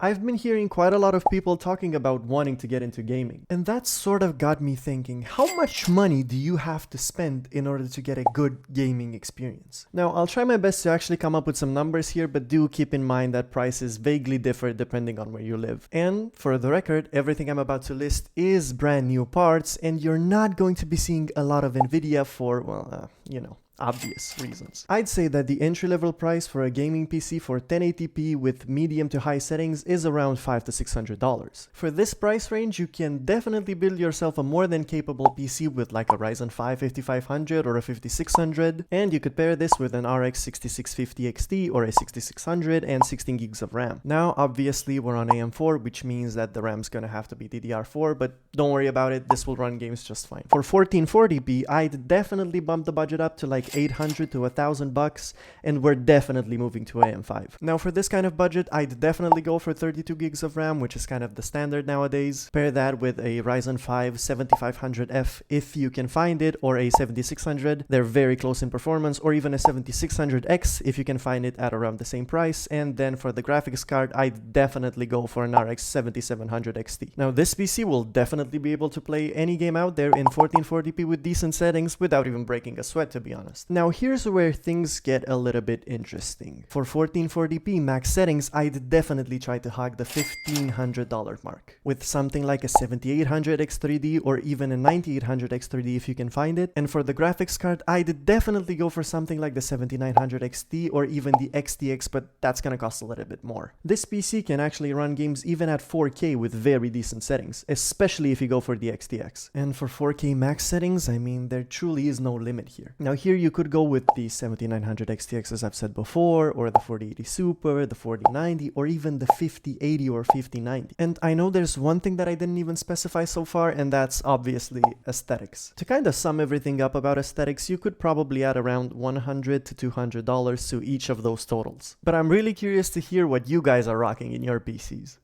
I've been hearing quite a lot of people talking about wanting to get into gaming, and that sort of got me thinking, how much money do you have to spend in order to get a good gaming experience? Now, I'll try my best to actually come up with some numbers here, but do keep in mind that prices vaguely differ depending on where you live. And for the record, everything I'm about to list is brand new parts, and you're not going to be seeing a lot of Nvidia for, well, obvious reasons. I'd say that the entry-level price for a gaming PC for 1080p with medium to high settings is around $500 to $600. For this price range, you can definitely build yourself a more than capable PC with like a Ryzen 5 5500 or a 5600, and you could pair this with an RX 6650 XT or a 6600 and 16 gigs of RAM. Now, obviously, we're on AM4, which means that the RAM's gonna have to be DDR4, but don't worry about it, this will run games just fine. For 1440p, I'd definitely bump the budget up to like $800 to $1,000, and we're definitely moving to AM5. Now for this kind of budget, I'd definitely go for 32 gigs of RAM, which is kind of the standard nowadays. Pair that with a Ryzen 5 7500F if you can find it, or a 7600. They're very close in performance, or even a 7600X if you can find it at around the same price. And then for the graphics card, I'd definitely go for an RX 7700 XT. Now this PC will definitely be able to play any game out there in 1440p with decent settings without even breaking a sweat, to be honest. Now here's where things get a little bit interesting. For 1440p max settings, I'd definitely try to hog the $1,500 mark, with something like a 7800 X3D or even a 9800 X3D if you can find it. And for the graphics card, I'd definitely go for something like the 7900 XT or even the XTX, but that's gonna cost a little bit more. This PC can actually run games even at 4K with very decent settings, especially if you go for the XTX. And for 4K max settings, I mean, there truly is no limit here. Now here you could go with the 7900 XTX as I've said before, or the 4080 Super, the 4090, or even the 5080 or 5090. And I know there's one thing that I didn't even specify so far, and that's obviously aesthetics. To kind of sum everything up about aesthetics, you could probably add around $100 to $200 to each of those totals. But I'm really curious to hear what you guys are rocking in your PCs.